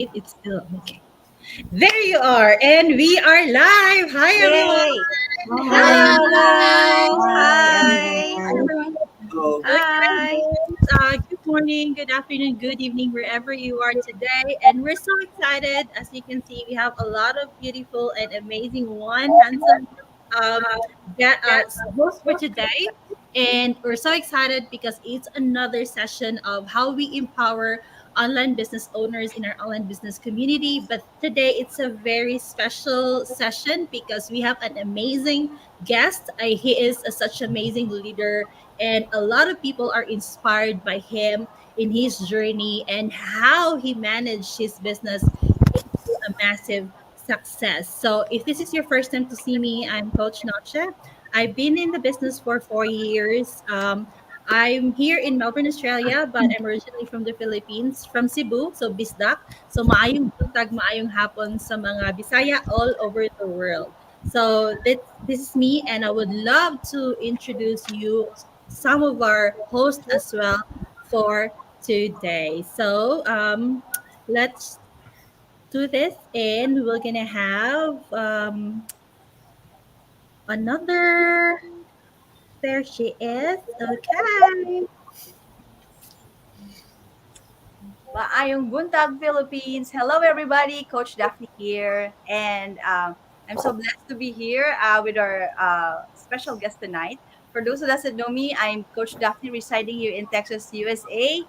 It's still okay. There you are, and we are live. Hi, everyone. Yay! Hi. Hello! Hi, Hi! Hi, everyone. everyone. So, Good Hi! afternoon, good morning, good afternoon, good evening, wherever you are today. And we're so excited. As you can see, we have a lot of beautiful and amazing one handsome um, host for today. And we're so excited because it's another session of how we empower online business owners in our online business community. But today it's a very special session because we have an amazing guest. He is such amazing leader, and a lot of people are inspired by him in his journey and how he managed his business into a massive success. So, if this is your first time to see me, I'm Coach Noche. I've been in the business for 4 years. I'm here in Melbourne, Australia, but I'm originally from the Philippines, from Cebu, so Bisdak. So maayong buntag, maayong hapon sa mga Bisaya all over the world. So this is me, and I would love to introduce you some of our hosts as well for today. So let's do this, and we're gonna have another. There she is. Okay. Maayong Buntag, Philippines. Hello, everybody. Coach Daphne here. And I'm so blessed to be here with our special guest tonight. For those who doesn't know me, I'm Coach Daphne residing here in Texas, USA.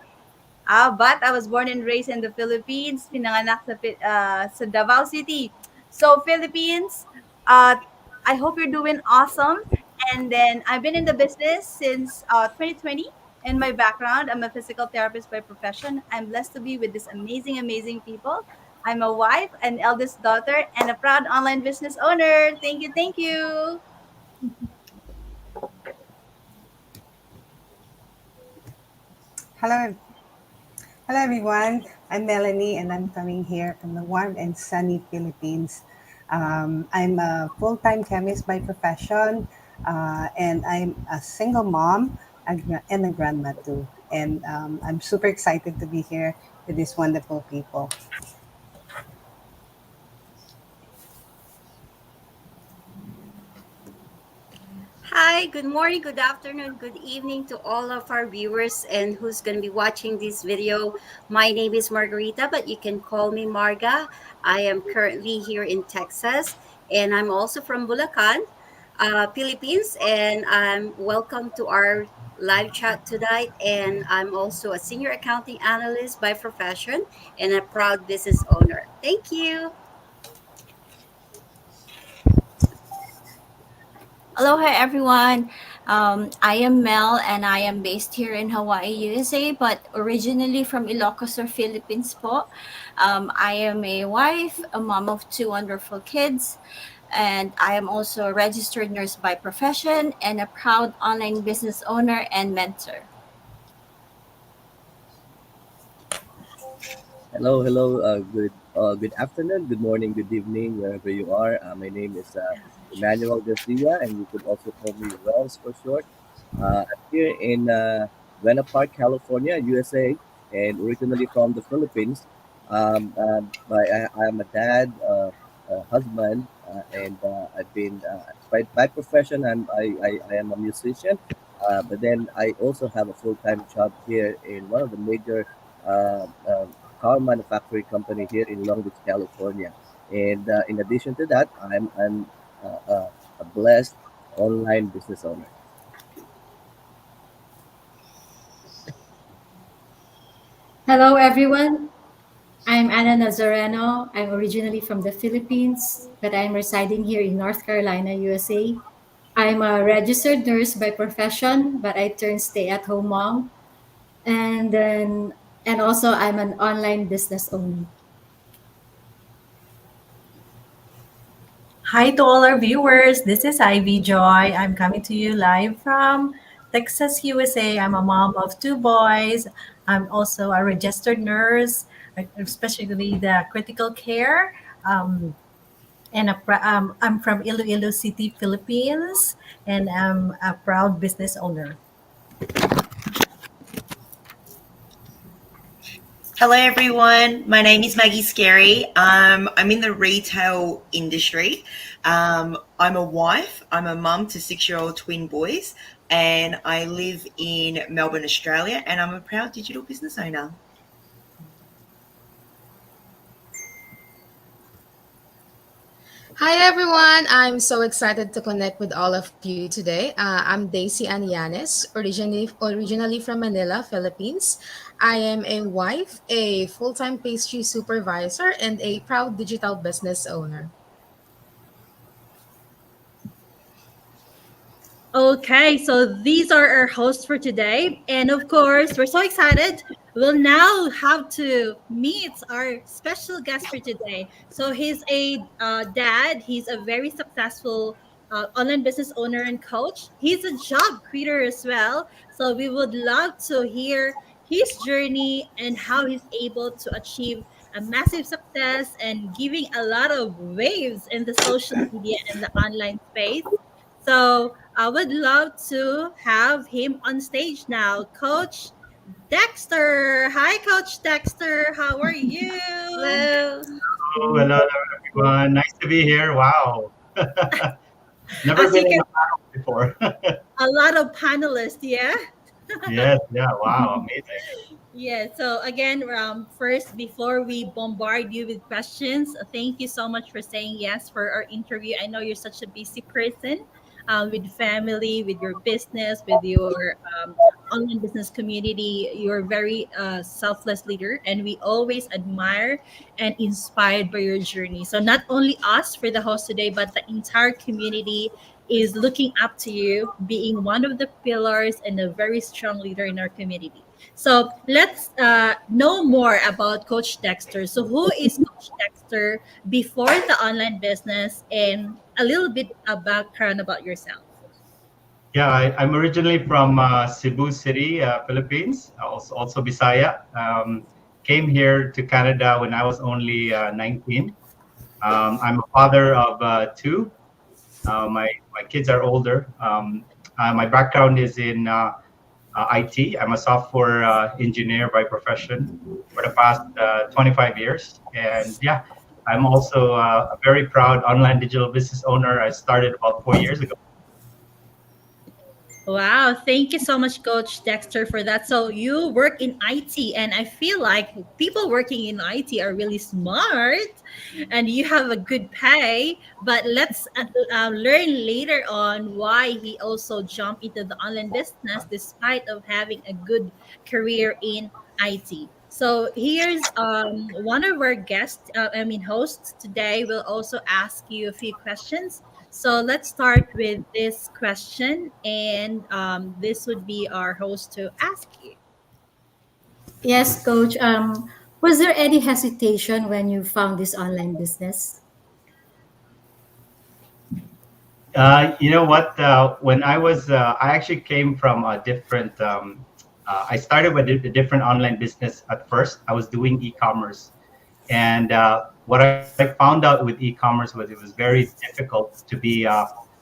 But I was born and raised in the Philippines, pinanganak sa Davao City. So, Philippines, uh, I hope you're doing awesome. And then I've been in the business since 2020. In my background, I'm a physical therapist by profession. I'm blessed to be with this amazing, amazing people. I'm a wife, an eldest daughter, and a proud online business owner. Thank you, thank you. Hello, hello everyone. I'm Melanie, and I'm coming here from the warm and sunny Philippines. I'm a full-time chemist by profession, and I'm a single mom and a grandma too. And I'm super excited to be here with these wonderful people. Hi, good morning, good afternoon, good evening to all of our viewers and who's going to be watching this video. My name is Margarita, but you can call me Marga. I am currently here in Texas, and I'm also from Bulacan, Philippines, and I'm welcome to our live chat tonight. And I'm also a senior accounting analyst by profession and a proud business owner. Thank you. Aloha, everyone. I am Mel, and I am based here in Hawaii, USA, but originally from Ilocos or Philippines po. I am a wife, a mom of two wonderful kids, and I am also a registered nurse by profession and a proud online business owner and mentor. hello. Good afternoon, good morning, good evening, wherever you are. My name is Emmanuel Garcia, and you could also call me Wells for short. I'm here in Buena Park, California, USA, and originally from the Philippines. I'm a dad, a husband, and I've been by profession. I am a musician, but then I also have a full time job here in one of the major uh, uh, car manufacturing company here in Long Beach, California. And in addition to that, I'm a blessed online business owner. Hello, everyone. I'm Anna Nazareno. I'm originally from the Philippines, but I'm residing here in North Carolina, USA. I'm a registered nurse by profession, but I turned stay-at-home mom, and then and also I'm an online business owner. Hi to all our viewers. This is Ivy Joy. I'm coming to you live from Texas, USA. I'm a mom of two boys. I'm also a registered nurse, especially the critical care. Um, I'm from Iloilo City, Philippines, and I'm a proud business owner. Hello, everyone. My name is Maggie Scary. I'm in the retail industry. I'm a wife. I'm a mum to 6-year-old twin boys, and I live in Melbourne, Australia. And I'm a proud digital business owner. Hi everyone! I'm so excited to connect with all of you today. I'm Daisy Anianes, originally from Manila, Philippines. I am a wife, a full-time pastry supervisor, and a proud digital business owner. Okay, so these are our hosts for today. And of course, we're so excited. We'll now have to meet our special guest for today. So he's a dad, he's a very successful online business owner and coach. He's a job creator as well. So we would love to hear his journey and how he's able to achieve a massive success and giving a lot of waves in the social media and the online space. So I would love to have him on stage now. Coach Dexter. Hi, Coach Dexter. How are you? Hello. Hello, hello, everyone. Nice to be here. Wow. Never As you been in can, a panel before. a lot of panelists, yeah? Yes, yeah, wow, amazing. Yeah, so again, first, before we bombard you with questions, thank you so much for saying yes for our interview. I know you're such a busy person with family, with your business, with your online business community. You're a very selfless leader, and we always admire and inspired by your journey. So, not only us for the host today, but the entire community is looking up to you, being one of the pillars and a very strong leader in our community. So let's know more about Coach Dexter. So, who is Coach Dexter before the online business, and a little bit of background about yourself? Yeah, I'm originally from Cebu City, Philippines, also Bisaya. Came here to Canada when I was only 19. I'm a father of two. My kids are older. My background is in IT. I'm a software engineer by profession for the past 25 years. And yeah, I'm also a very proud online digital business owner. I started about 4 years ago. Wow, thank you so much, Coach Dexter, for that. So you work in IT, and I feel like people working in IT are really smart, and you have a good pay. But let's learn later on why he also jumped into the online business despite of having a good career in IT. So here's one of our guests, hosts today will also ask you a few questions, so let's start with this question, and this would be our host to ask you. Yes, coach. Was there any hesitation when you found this online business? You know what? When I actually came from a different. I started with a different online business at first. I was doing e-commerce, and what I found out with e-commerce was it was very difficult to be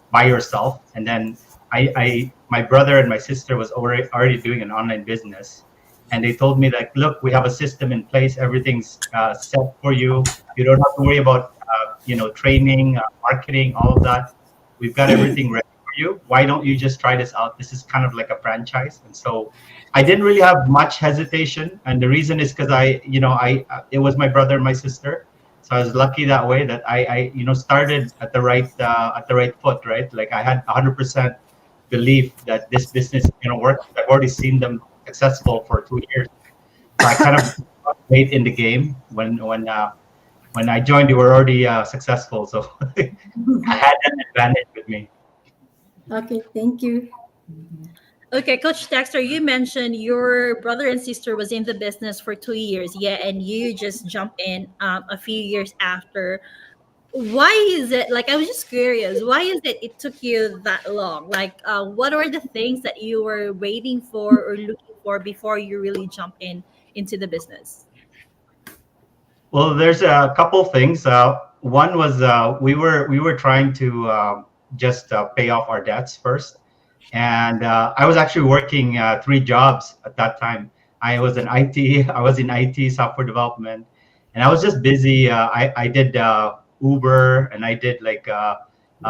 by yourself. And then my brother and my sister was already doing an online business, and they told me like, look, we have a system in place. Everything's set for you. You don't have to worry about training, marketing, all of that. We've got everything ready for you. Why don't you just try this out? This is kind of like a franchise. And so I didn't really have much hesitation. And the reason is because it was my brother and my sister. So I was lucky that way that I started at the right foot, right? Like I had 100% belief that this business is going to work. I've already seen them successful for 2 years. So I kind of got late in the game when I joined, they were already successful. So I had that advantage with me. Okay, thank you. Okay, Coach Dexter, you mentioned your brother and sister was in the business for 2 years, yeah, and you just jumped in a few years after. Why is it, like, I was just curious, why is it took you that long? Like, what were the things that you were waiting for or looking for before you really jump in into the business? Well, there's a couple things. One was we were trying to just pay off our debts first, and I was actually working 3 jobs at that time. I was an IT. I was in IT software development, and I was just busy. I did Uber, and I did like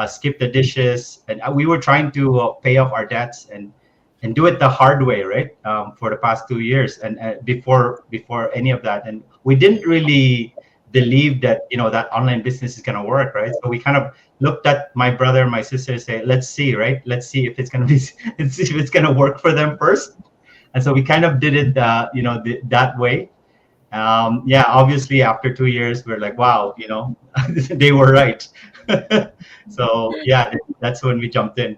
skip the dishes, and we were trying to pay off our debts and do it the hard way, right? For the past 2 years, and before any of that, and we didn't really believe that that online business is going to work, right? So we kind of looked at my brother and my sister and say, let's see, right? Let's see if it's going to be, let's see if it's going to work for them first. And so we kind of did it, that way. Yeah, obviously after 2 years, we're like, wow, they were right. So yeah, that's when we jumped in.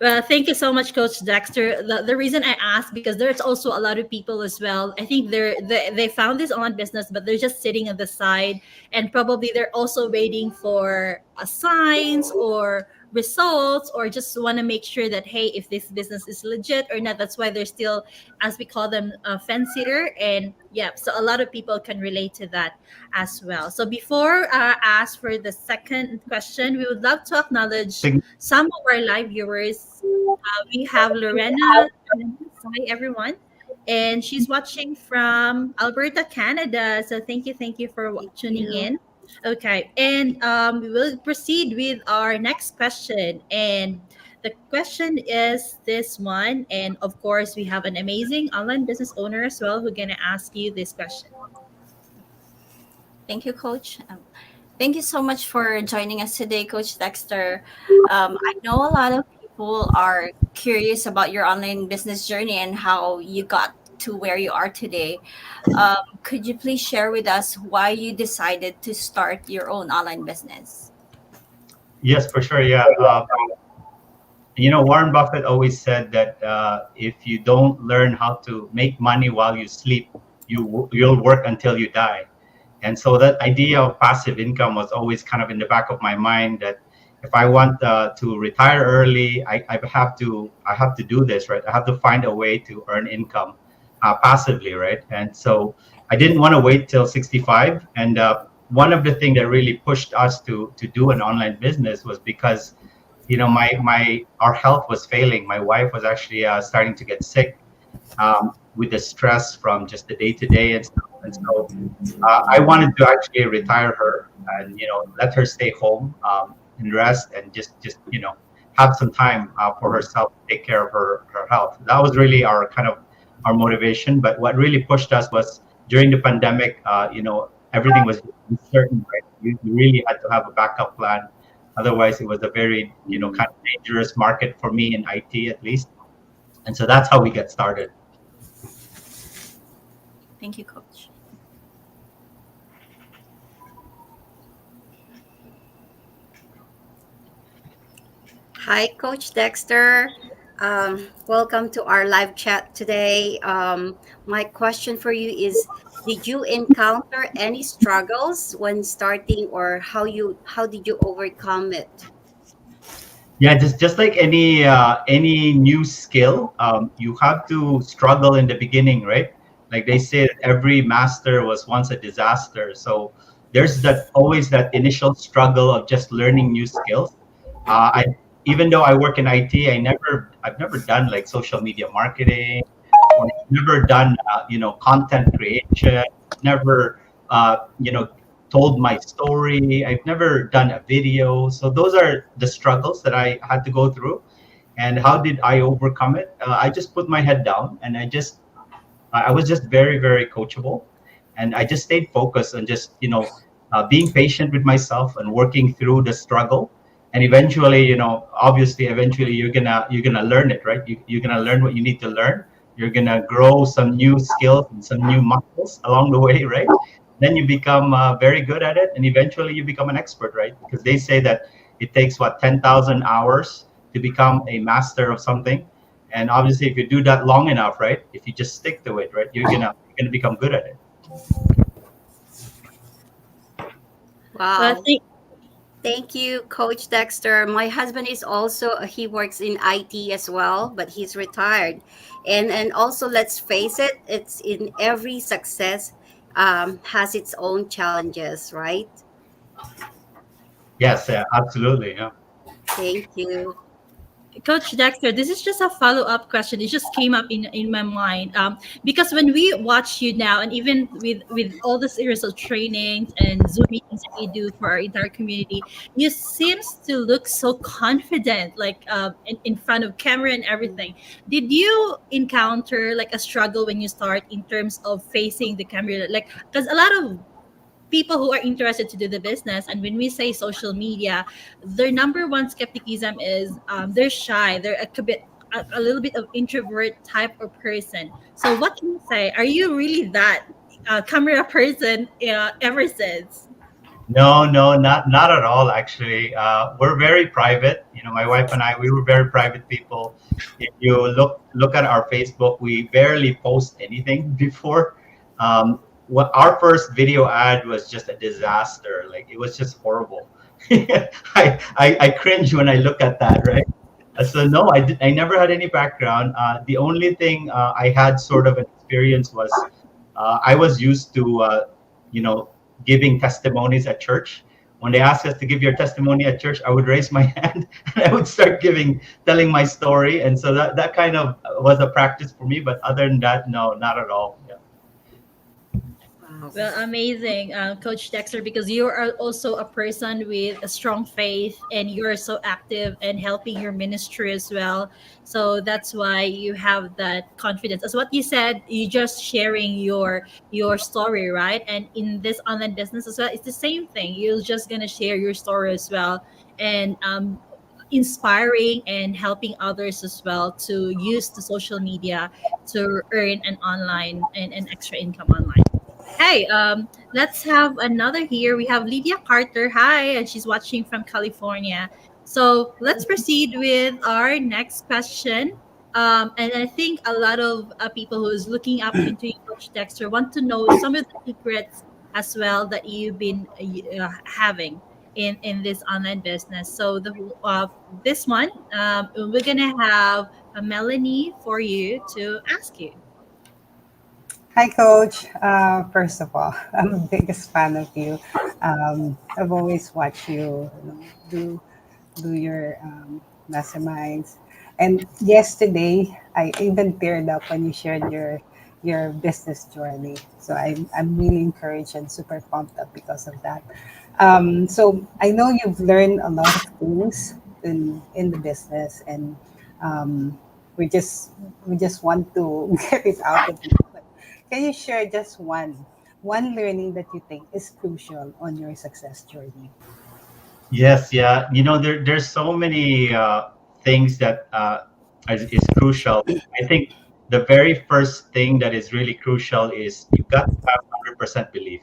Well, thank you so much, Coach Dexter. The reason I asked because there's also a lot of people as well. I think they found this online business, but they're just sitting on the side, and probably they're also waiting for signs or results, or just want to make sure that hey, if this business is legit or not. That's why they're still, as we call them, fence sitter. And yeah, so a lot of people can relate to that as well. So before ask for the second question, we would love to acknowledge some of our live viewers. We have Lorena. Hi, everyone. And she's watching from Alberta, Canada. So thank you for Thank tuning you. in. Okay. And we will proceed with our next question. And the question is this one. And of course, we have an amazing online business owner as well who's going to ask you this question. Thank you, Coach. Thank you so much for joining us today, Coach Dexter. I know a lot of people are curious about your online business journey and how you got to where you are today. Could you please share with us why you decided to start your own online business? Yes, for sure. Yeah. Warren Buffett always said that if you don't learn how to make money while you sleep, you'll work until you die. And so that idea of passive income was always kind of in the back of my mind, that if I want to retire early, I have to do this, right? I have to find a way to earn income passively, right? And so I didn't want to wait till 65. And one of the things that really pushed us to do an online business was because my our health was failing. My wife was actually starting to get sick with the stress from just the day to day and stuff. And so I wanted to actually retire her and let her stay home and rest and just have some time for herself to take care of her health. That was really our kind of our motivation. But what really pushed us was during the pandemic. Everything was uncertain, right? You really had to have a backup plan. Otherwise, it was a very kind of dangerous market for me in IT at least. And so that's how we get started. Thank you, Coach. Hi, Coach Dexter. Welcome to our live chat today. My question for you is: did you encounter any struggles when starting, or how did you overcome it? Yeah, just like any new skill, you have to struggle in the beginning, right? Like they say that every master was once a disaster. So there's that always that initial struggle of just learning new skills. I Even though I work in IT, I've never done like social media marketing, or never done content creation, never told my story. I've never done a video. So those are the struggles that I had to go through. And how did I overcome it? I just put my head down, and I was just very, very coachable, and I just stayed focused on just being patient with myself and working through the struggle. And eventually, obviously, eventually you're gonna learn it, right? You're gonna learn what you need to learn. You're gonna grow some new skills and some new muscles along the way, right? Then you become very good at it, and eventually you become an expert, right? Because they say that it takes 10,000 hours to become a master of something. And obviously, if you do that long enough, right? If you just stick to it, right, you're gonna become good at it. Well, Wow. Thank you, Coach Dexter. My husband is also he works in IT as well, but he's retired. And also, let's face it, it's in every success has its own challenges, right? Yes, yeah, absolutely. Yeah. Thank you. Coach Dexter, this is just a follow up question. It just came up in my mind. Because when we watch you now, and even with all the series of trainings and Zoom meetings that you do for our entire community, you seems to look so confident, like in front of camera and everything. Did you encounter like a struggle when you start in terms of facing the camera? Like, because a lot of people who are interested to do the business, and when we say social media, their number one skepticism is they're shy, they're a little bit of introvert type of person. So what can you say, are you really that camera person ever since? No, no, not at all. Actually, we're very private. You know, my wife and I, we were very private people. If you look at our Facebook, we barely post anything before. What our first video ad was just a disaster. Like it was just horrible. I cringe when I look at that. Right. So no, I never had any background. The only thing I had sort of an experience was I was used to you know giving testimonies at church. When they asked us to give your testimony at church, I would raise my hand and I would start telling my story, and so that kind of was a practice for me. But other than that, no, not at all. Yeah. Wow. Well, amazing, Coach Dexter, because you are also a person with a strong faith and you're so active and helping your ministry as well. So that's why you have that confidence. As what you said, you just sharing your story, right? And in this online business as well, it's the same thing. You're just gonna share your story as well, and inspiring and helping others as well to use the social media to earn an online and an extra income online. Hey, let's have another here. We have Lydia Carter. Hi, and she's watching from California. So let's proceed with our next question. And I think a lot of people who is looking up into you, Coach Dexter, want to know some of the secrets as well that you've been having in this online business. So this one, we're gonna have a Melanie for you to ask you. Hi, Coach. First of all, I'm the biggest fan of you. I've always watched you, do your masterminds. And yesterday, I even teared up when you shared your business journey. So I'm really encouraged and super pumped up because of that. So I know you've learned a lot of things in the business, and um, we just we just want to get it out of you. But can you share just one learning that you think is crucial on your success journey? Yes, yeah. You know, there's so many things that is crucial. I think the very first thing that is really crucial is you got to have 100% belief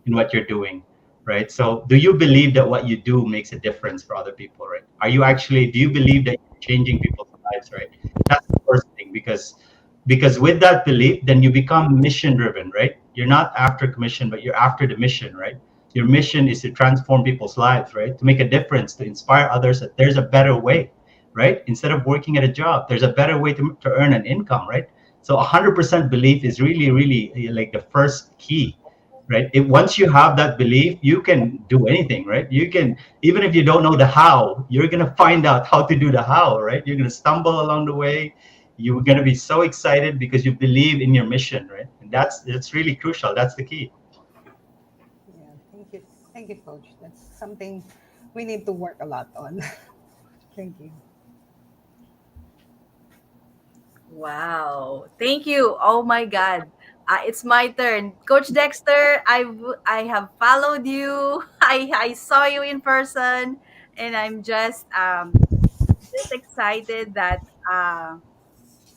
in what you're doing, right? So, do you believe that what you do makes a difference for other people, right? Do you believe that you're changing people's lives, right? That's the first thing, because with that belief, then you become mission driven, right? You're not after commission, but you're after the mission, right? Your mission is to transform people's lives, right? To make a difference, to inspire others that there's a better way, right? Instead of working at a job, there's a better way to earn an income, right? So 100% belief is really, really like the first key, right? Once you have that belief, you can do anything, right? You can, even if you don't know the how, you're going to find out how to do the how, right? You're going to stumble along the way. You're going to be so excited because you believe in your mission, right? And that's really crucial. That's the key. Yeah, thank you, Coach. That's something we need to work a lot on. Thank you. Wow. Thank you. Oh my God. It's my turn. Coach Dexter, I have followed you. I saw you in person, and I'm just excited that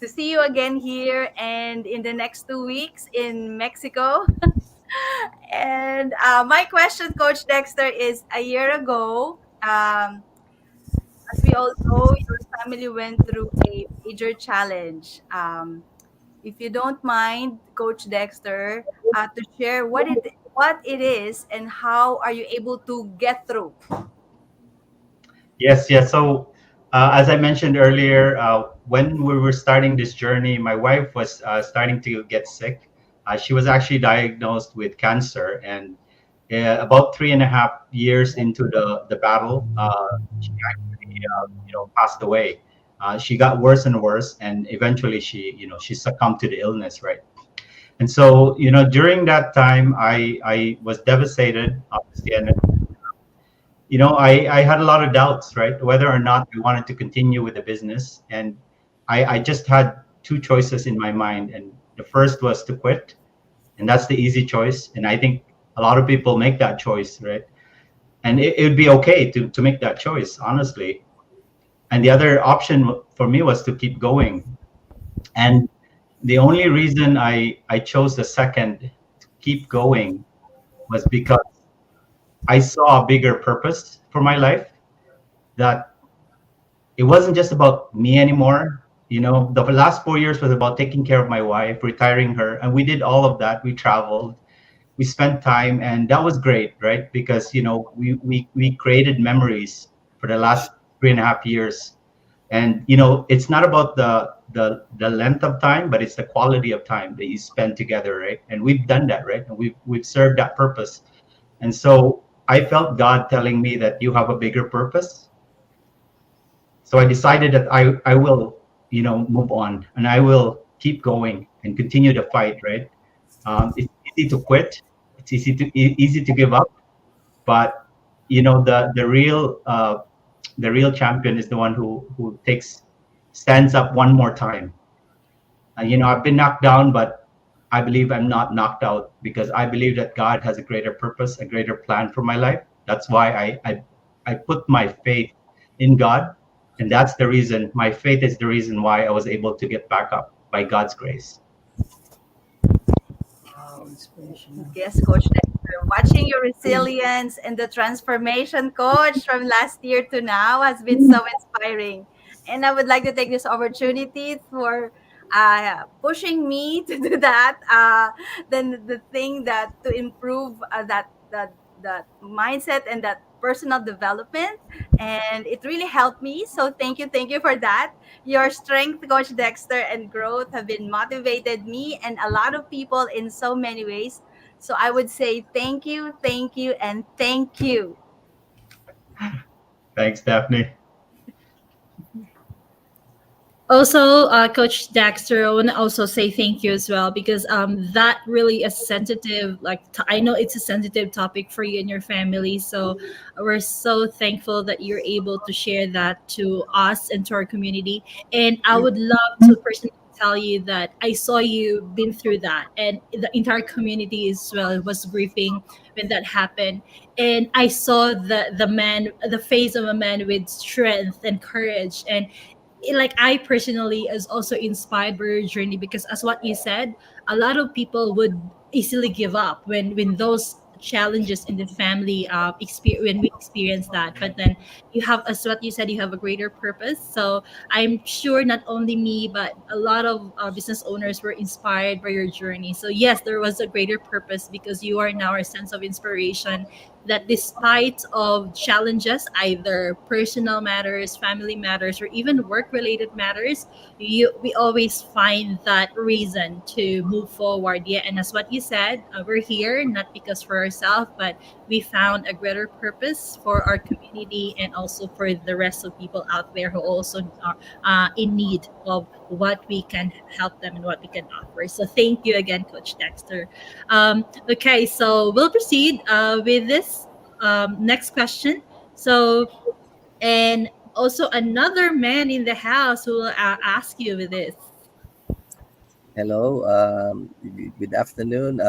to see you again here and in the next 2 weeks in Mexico. And my question, Coach Dexter, is a year ago, as we all know, your family went through a major challenge. If you don't mind, Coach Dexter, to share what it is and how are you able to get through? Yes, yes. So, as I mentioned earlier, when we were starting this journey, my wife was starting to get sick. She was actually diagnosed with cancer, and about 3.5 years into the battle, she actually, passed away. she got worse and worse, and eventually she succumbed to the illness, right? And so during that time, I was devastated, obviously, and I had a lot of doubts, right, whether or not I wanted to continue with the business. And I just had two choices in my mind, and the first was to quit, and that's the easy choice. And I think a lot of people make that choice, right? And it would be okay to make that choice, honestly. And the other option for me was to keep going. And the only reason I chose the second, to keep going, was because I saw a bigger purpose for my life, that it wasn't just about me anymore. The last 4 years was about taking care of my wife, retiring her, and we did all of that. We traveled, we spent time, and that was great, right? Because we created memories for the last 3.5 years. And it's not about the length of time, but it's the quality of time that you spend together, right? And we've done that, right? And we've served that purpose. And so I felt God telling me that you have a bigger purpose. So I decided that I will move on, and I will keep going and continue to fight, right? It's easy to quit, it's easy to give up, but the real champion is the one who stands up one more time. I've been knocked down, but I believe I'm not knocked out, because I believe that God has a greater purpose, a greater plan for my life. That's why I put my faith in God, and that's the reason. My faith is the reason why I was able to get back up, by God's grace. Wow, inspirational. Yes, Coach Dexter. Watching your resilience and the transformation, Coach, from last year to now has been so inspiring. And I would like to take this opportunity for pushing me to do that. Then the thing that to improve that mindset and that personal development, and it really helped me. So thank you for that. Your strength, Coach Dexter, and growth have been motivated me and a lot of people in so many ways. So I would say thank you, and thank you. Thanks, Daphne. Also, Coach Dexter, I want to also say thank you as well, because that really is sensitive. Like I know it's a sensitive topic for you and your family, so we're so thankful that you're able to share that to us and to our community. And I would love to personally tell you that I saw you been through that, and the entire community as well was grieving when that happened. And I saw the face of a man with strength and courage, and like I personally is also inspired by your journey, because as what you said, a lot of people would easily give up when those challenges in the family experience, when we experience that. But then you have, as what you said, you have a greater purpose. So I'm sure not only me but a lot of business owners were inspired by your journey. So yes, there was a greater purpose, because you are now a sense of inspiration, that despite of challenges, either personal matters, family matters, or even work related matters, we always find that reason to move forward. Yeah, and as what you said, we're here not because for ourselves, but we found a greater purpose for our community, and also for the rest of people out there who also are in need of what we can help them and what we can offer. So thank you again, Coach Dexter. Okay, so we'll proceed with this next question. So, and also another man in the house who will ask you with this. Hello, good afternoon,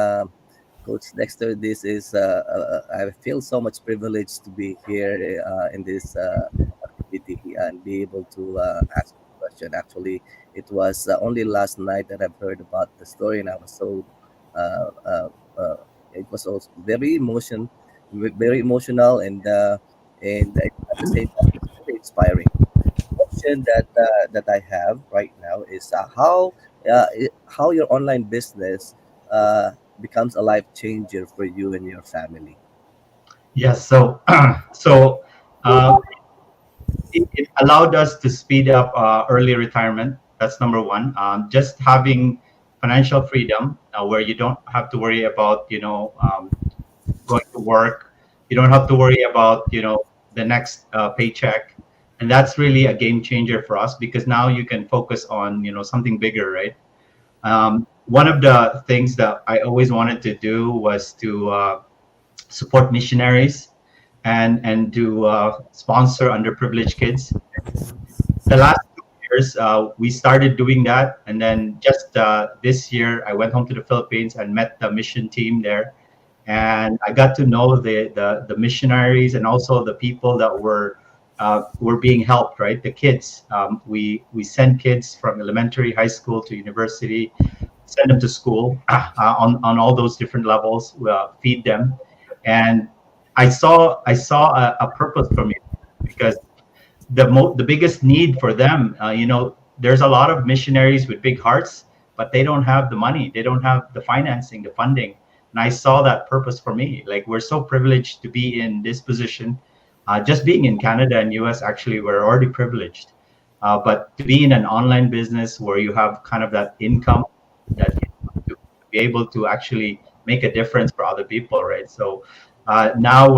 Coach Dexter. This is I feel so much privileged to be here in this activity and be able to ask a question. Actually, it was only last night that I've heard about the story, and I was so uh, uh, uh, it was also very emotional, and at the same time, it's very inspiring. Question that I have right now is how your online business becomes a life changer for you and your family. Yes. So so it allowed us to speed up early retirement. That's number one. Just having financial freedom, where you don't have to worry about going to work. You don't have to worry about the next paycheck. And that's really a game changer for us because now you can focus on, something bigger, right? One of the things that I always wanted to do was to support missionaries and to sponsor underprivileged kids. The last 2 years, we started doing that, and then just this year, I went home to the Philippines and met the mission team there, and I got to know the missionaries and also the people that were being helped. Right, the kids. We send kids from elementary, high school to university, send them to school on all those different levels, feed them, and I saw a purpose for me because the biggest need for them, there's a lot of missionaries with big hearts, but they don't have the money, they don't have the financing, the funding. And I saw that purpose for me. Like, we're so privileged to be in this position. Just being in Canada and US, actually, we're already privileged. But to be in an online business where you have kind of that income, that to be able to actually make a difference for other people, right? So now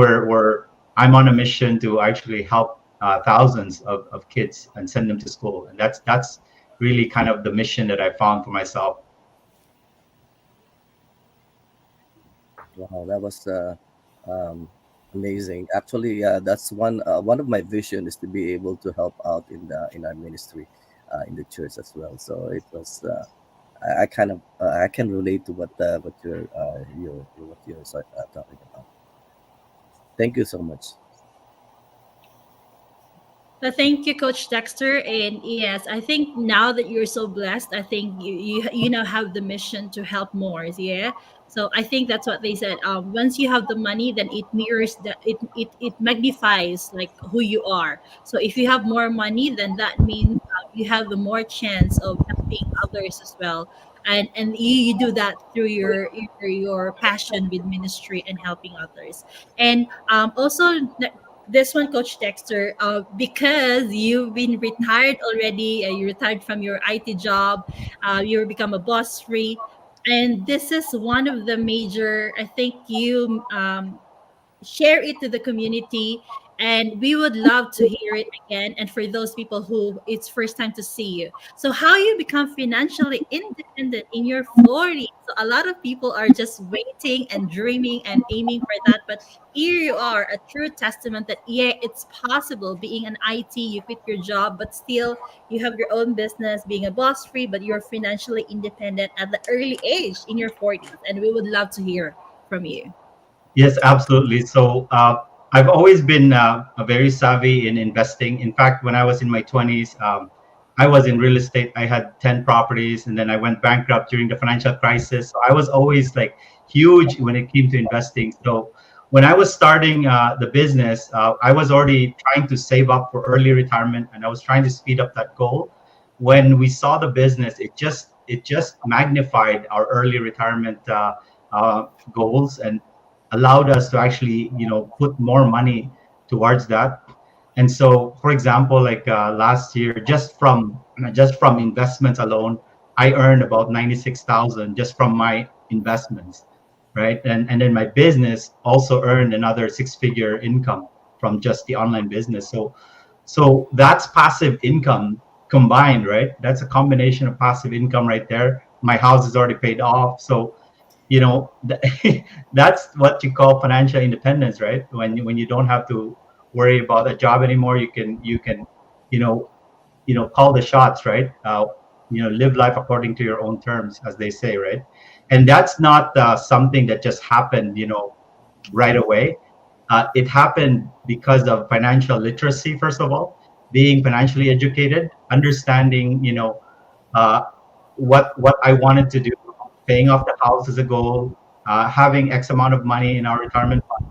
I'm on a mission to actually help thousands of kids and send them to school, and that's really kind of the mission that I found for myself. Wow, that was um, amazing. Actually, that's one of my vision is to be able to help out in our ministry, in the church as well. So it was. I kind of I can relate to what you're talking about. Thank you so much. Thank you, Coach Dexter. And yes, I think now that you're so blessed, I think you now have the mission to help more. Yeah. So I think that's what they said. Once you have the money, then it mirrors that it magnifies like who you are. So if you have more money, then that means you have the more chance of helping others as well. And you do that through your passion with ministry and helping others. And also this one, Coach Dexter, because you've been retired already, you retired from your IT job, you become a boss free, and this is one of the major. I think you share it to the community, and we would love to hear it again, and for those people who it's first time to see you. So how you become financially independent in your 40s? So a lot of people are just waiting and dreaming and aiming for that, but here you are, a true testament that yeah, it's possible. Being an IT, you quit your job, but still you have your own business, being a boss free, but you're financially independent at the early age in your 40s, and we would love to hear from you. Yes, absolutely. So I've always been a very savvy in investing. In fact, when I was in my 20s, I was in real estate. I had 10 properties, and then I went bankrupt during the financial crisis. So I was always like huge when it came to investing. So when I was starting the business, I was already trying to save up for early retirement, and I was trying to speed up that goal. When we saw the business, it just magnified our early retirement goals, and allowed us to actually put more money towards that. And so, for example, like last year, just from investments alone, I earned about 96,000 just from my investments, right? And then my business also earned another six-figure income from just the online business. So that's passive income combined, right? That's a combination of passive income right there. My house is already paid off. So that's what you call financial independence, right? When you don't have to worry about a job anymore, you can you know call the shots, right? Live life according to your own terms, as they say, right? And that's not something that just happened right away. It happened because of financial literacy, first of all, being financially educated, understanding uh, what I wanted to do, paying off the house as a goal, having X amount of money in our retirement fund,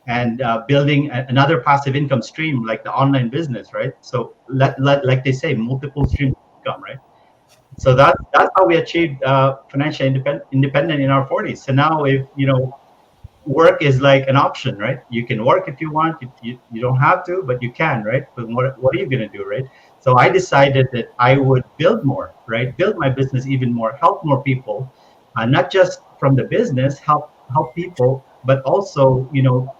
and building another passive income stream like the online business, right? So like they say, multiple streams of income, right? So that's how we achieved financial independent in our 40s. So now, if work is like an option, right? You can work if you want. You don't have to, but you can, right? But what are you going to do, right? So I decided that I would build more, right? Build my business even more, help more people, not just from the business, help people, but also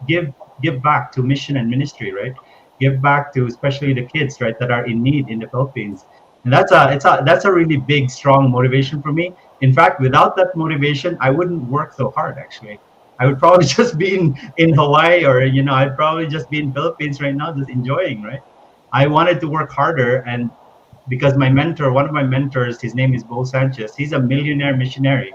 give back to mission and ministry, right? give back to especially the kids, right, that are in need in the Philippines. And that's a really big, strong motivation for me. In fact, without that motivation, I wouldn't work so hard. Actually, I would probably just be in Hawaii, or I'd probably just be in Philippines right now, just enjoying. Right, I wanted to work harder, and because one of my mentors, his name is Bo Sanchez. He's a millionaire missionary,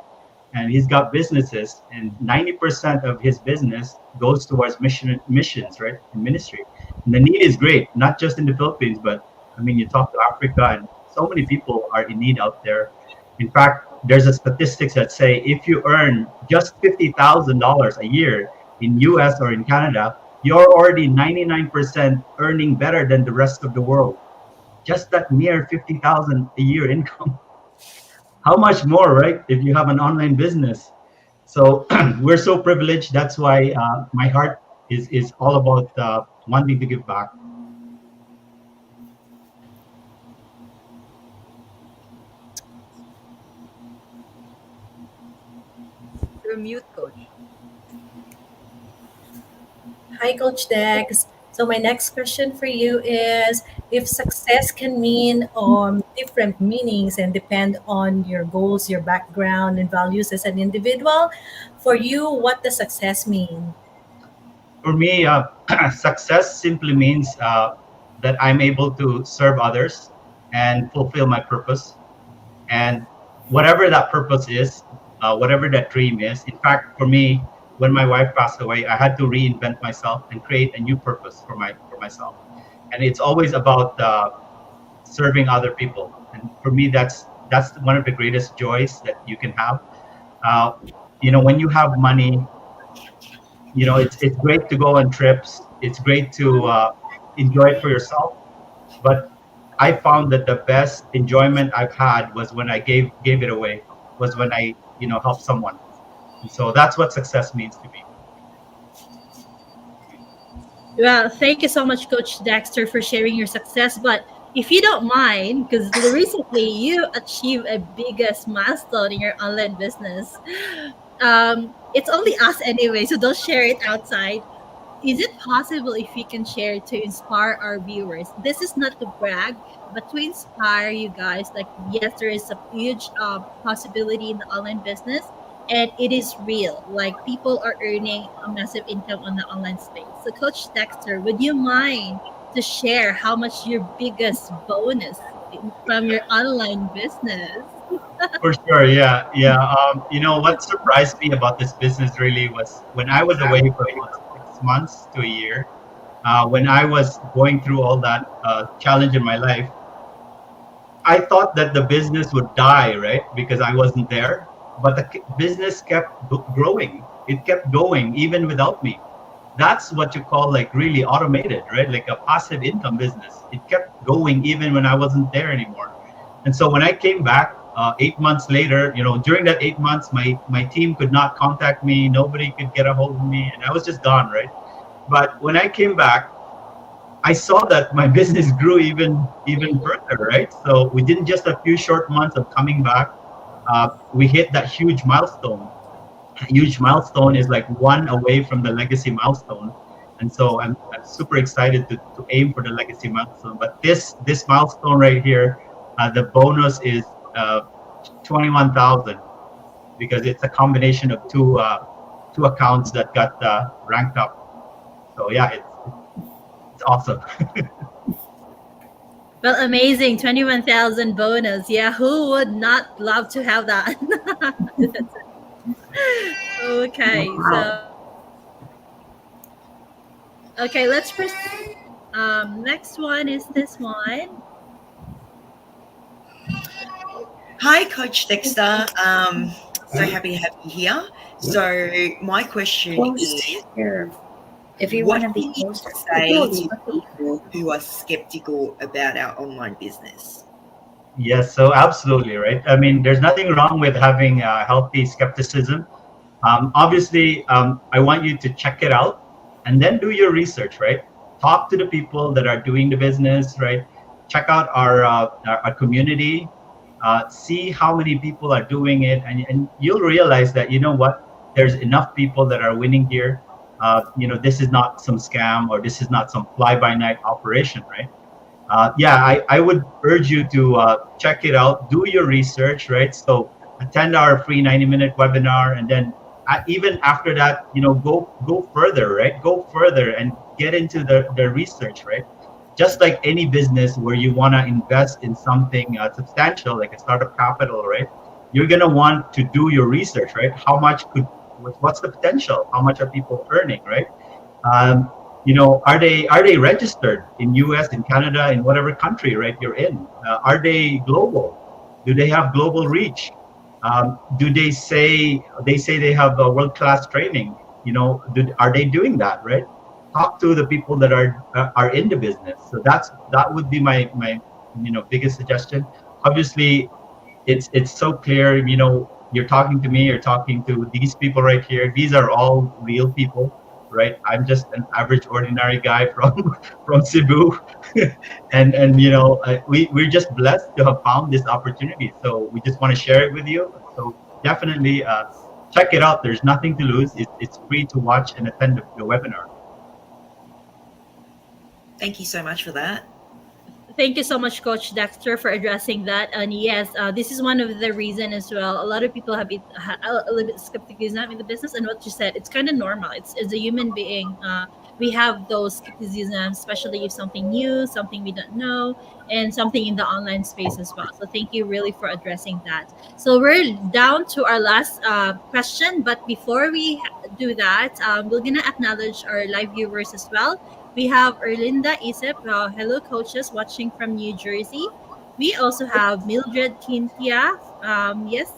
and he's got businesses, and 90% of his business goes towards missions, right, and ministry. And the need is great, not just in the Philippines, but I mean, you talk to Africa, and so many people are in need out there. In fact, there's a statistics that say if you earn just $50,000 a year in US or in Canada, you're already 99% earning better than the rest of the world. Just that mere 50,000 a year income. How much more, right? If you have an online business. So we're so privileged. That's why my heart is all about wanting to give back. You're mute, coach. Hi, Coach Dex. So my next question for you is, if success can mean different meanings and depend on your goals, your background, and values as an individual, for you, what does success mean? For me, success simply means that I'm able to serve others and fulfill my purpose. And whatever that purpose is, whatever that dream is. In fact, for me, when my wife passed away, I had to reinvent myself and create a new purpose for myself. And it's always about serving other people. And for me, that's one of the greatest joys that you can have. Uh, when you have money, it's great to go on trips. It's great to enjoy it for yourself. But I found that the best enjoyment I've had was when I gave it away. Was when I helped someone. And so that's what success means to me. Well, thank you so much, Coach Dexter, for sharing your success. But if you don't mind, because recently you achieved a biggest milestone in your online business, it's only us anyway, so don't share it outside. Is it possible if we can share to inspire our viewers? This is not to brag, but to inspire you guys. Like, yes, there is a huge possibility in the online business, and it is real. Like, people are earning a massive income on the online space. So, Coach Dexter, would you mind to share how much your biggest bonus from your online business? For sure, yeah, yeah. What surprised me about this business really was when I was away for about 6 months to a year. When I was going through all that challenge in my life, I thought that the business would die, right? Because I wasn't there. But the business kept growing. It kept going even without me. That's what you call like really automated, right? Like a passive income business. It kept going even when I wasn't there anymore. And so when I came back 8 months later, during that 8 months, my team could not contact me. Nobody could get a hold of me, and I was just gone, right? But when I came back, I saw that my business grew even further, right? So within just a few short months of coming back, we hit that huge milestone. A huge milestone is like one away from the legacy milestone, and so I'm super excited to aim for the legacy milestone. But this milestone right here, the bonus is 21,000 because it's a combination of two accounts that got ranked up. So yeah, it's awesome. Well, amazing. 21,000 bonus. Yeah, who would not love to have that? Okay, Wow. okay, let's next one is this one. Hi, Coach Dexter. So happy to have you here. So my question Post is, here. If you want what to do be you closer. say to people who are skeptical about our online business? Yes, so absolutely, right? I mean, there's nothing wrong with having healthy skepticism. Obviously, I want you to check it out and then do your research, right? Talk to the people that are doing the business, right? Check out our community, see how many people are doing it, and you'll realize that, you know what, there's enough people that are winning here. this is not some scam, or this is not some fly by night operation, right? Yeah, I would urge you to check it out, do your research, right? So attend our free 90-minute webinar, and then even after that, go further, right? Go further and get into the research, right? Just like any business where you want to invest in something substantial, like a startup capital, right? You're gonna want to do your research, right? What's the potential? How much are people earning, right? um, are they registered in US, in Canada, in whatever country, right, you're in? Are they global? Do they have global reach? Do they say they have world-class training? Are they doing that, right? Talk to the people that are in the business. So that would be my biggest suggestion. Obviously, it's so clear. You're talking to me, you're talking to these people right here. These are all real people, right? I'm just an average ordinary guy from from Cebu. And we're just blessed to have found this opportunity, so we just want to share it with you. So definitely check it out. There's nothing to lose. It's free to watch and attend the webinar. Thank you so much for that. Thank you so much, Coach Dexter, for addressing that. And yes, this is one of the reason as well. A lot of people have a little bit skepticism in the business, and what you said, it's kind of normal. It's a human being. We have those skepticism, especially if something new, something we don't know, and something in the online space as well. So thank you really for addressing that. So we're down to our last question, but before we do that, we're gonna acknowledge our live viewers as well. We have Erlinda Isip, hello coaches, watching from New Jersey. We also have Mildred Quintia. Yes,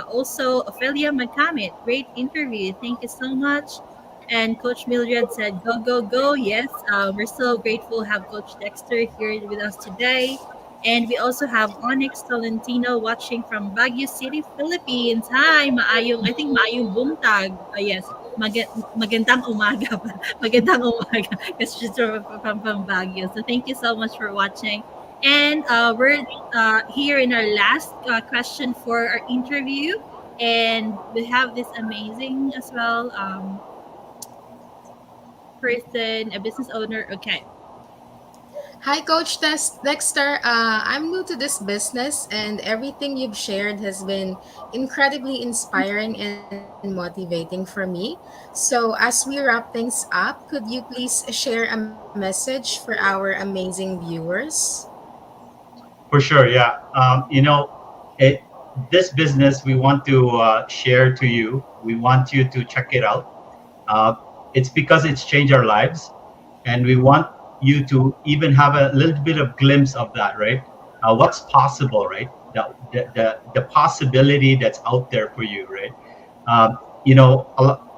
also Ophelia Makamit. Great interview. Thank you so much. And Coach Mildred said, go, go, go. Yes, we're so grateful to have Coach Dexter here with us today. And we also have Onyx Tolentino watching from Baguio City, Philippines. Hi, I think maayong buntag. Yes, magandang umaga. Magandang umaga. Because she's from Baguio. So thank you so much for watching. And we're here in our last question for our interview. And we have this amazing as well person, a business owner. Okay. Hi, Coach Dexter. I'm new to this business, and everything you've shared has been incredibly inspiring and motivating for me. So, as we wrap things up, could you please share a message for our amazing viewers? For sure, yeah. It this business we want to share to you. We want you to check it out. Uh, it's because it's changed our lives, and we want you to even have a little bit of glimpse of that, right? What's possible, right? The possibility that's out there for you, right?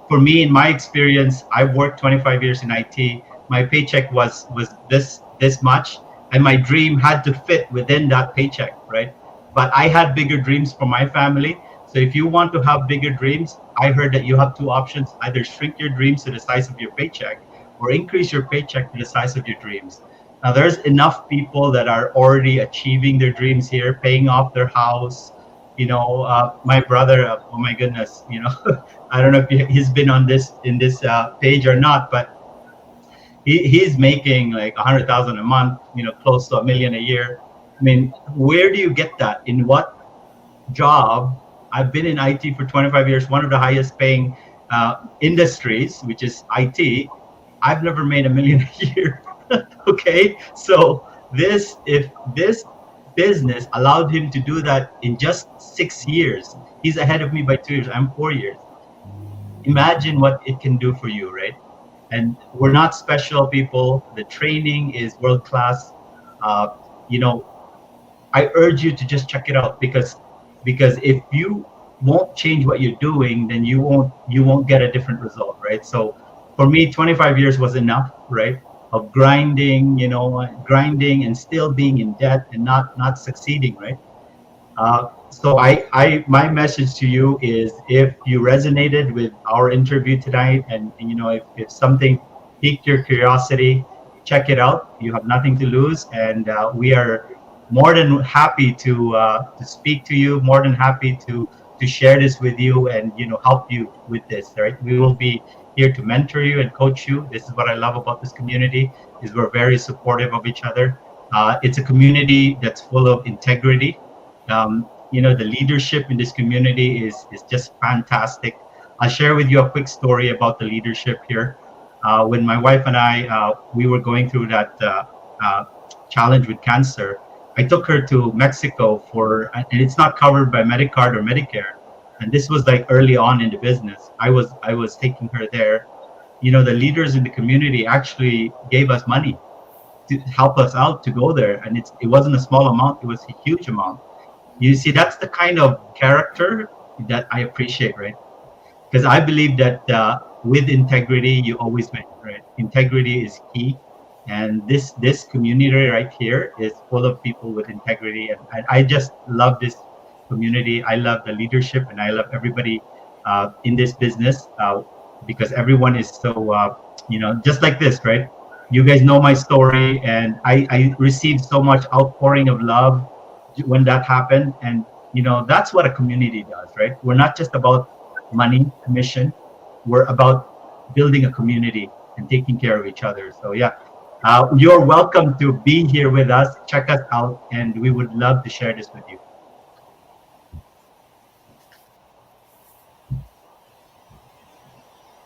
For me, in my experience, I've worked 25 years in IT. My paycheck was this much, and my dream had to fit within that paycheck, right? But I had bigger dreams for my family. So if you want to have bigger dreams, I heard that you have two options: either shrink your dreams to the size of your paycheck, or increase your paycheck to the size of your dreams. Now, there's enough people that are already achieving their dreams here, paying off their house. My brother, oh my goodness, I don't know if he's been on this in this page or not, but he's making like 100,000 a month, close to 1 million a year. I mean, where do you get that? In what job? I've been in IT for 25 years, one of the highest paying industries, which is IT. I've never made 1 million a year. Okay, so if this business allowed him to do that in just 6 years, he's ahead of me by 2 years. I'm 4 years. Imagine what it can do for you, right? And we're not special people. The training is world class. Uh, you know, I urge you to just check it out, because if you won't change what you're doing, then you won't get a different result, right? So for me, 25 years was enough, right? Of grinding and still being in debt and not succeeding, right? So my message to you is, if you resonated with our interview tonight, and if something piqued your curiosity, check it out. You have nothing to lose, and we are more than happy to speak to you. More than happy to share this with you, and help you with this. Right? We will be here to mentor you and coach you. This is what I love about this community is we're very supportive of each other. It's a community that's full of integrity. The leadership in this community is just fantastic. I'll share with you a quick story about the leadership here. When my wife and I we were going through that uh, challenge with cancer, I took her to Mexico and it's not covered by Medicard or Medicare. And this was like early on in the business. I was taking her there. The leaders in the community actually gave us money to help us out to go there, and it wasn't a small amount; it was a huge amount. You see, that's the kind of character that I appreciate, right? Because I believe that with integrity, you always win, right? Integrity is key, and this community right here is full of people with integrity, and I just love this community. I love the leadership, and I love everybody in this business because everyone is so just like this, right? You guys know my story, and I received so much outpouring of love when that happened, and that's what a community does, right? We're not just about money, commission. We're about building a community and taking care of each other. So yeah, you're welcome to be here with us. Check us out, and we would love to share this with you.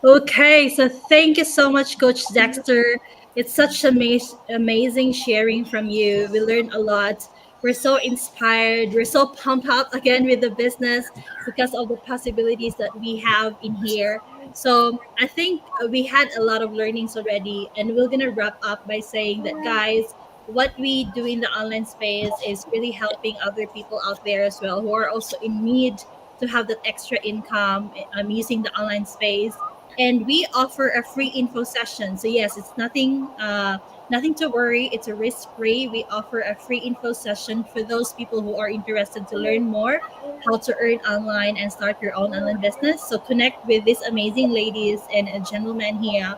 Okay, so thank you so much, Coach Dexter. It's such amazing sharing from you. We learned a lot. We're so inspired. We're so pumped up again with the business because of the possibilities that we have in here. So I think we had a lot of learnings already, and we're gonna wrap up by saying that, guys, what we do in the online space is really helping other people out there as well who are also in need to have that extra income using the online space. And we offer a free info session. So yes, it's nothing to worry. It's a risk free. We offer a free info session for those people who are interested to learn more how to earn online and start your own online business. So connect with these amazing ladies and a gentleman here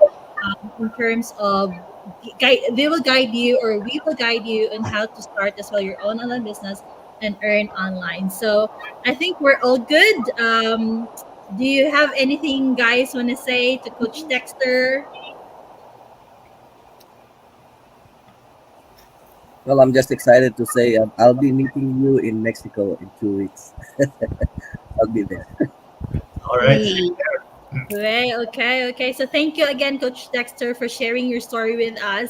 in terms of they will guide you, or we will guide you on how to start as well your own online business and earn online. So I think we're all good. Do you have anything, guys, want to say to Coach Dexter? Well, I'm just excited to say I'll be meeting you in Mexico in 2 weeks. I'll be there. All right. Hey. Right. Okay. Okay. So thank you again, Coach Dexter, for sharing your story with us,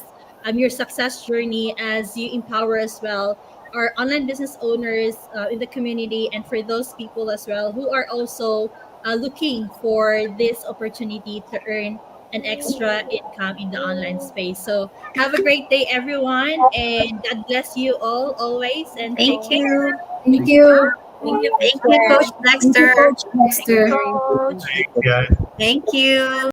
your success journey as you empower as well our online business owners in the community, and for those people as well who are also looking for this opportunity to earn an extra income in the online space. So have a great day, everyone, and God bless you all always, and take Thank care. you. Thank Thank you. you. Thank you, Thank you, Coach Thank you, Dexter. Coach Thank you, Dexter. Coach. Thanks, guys. Thank you.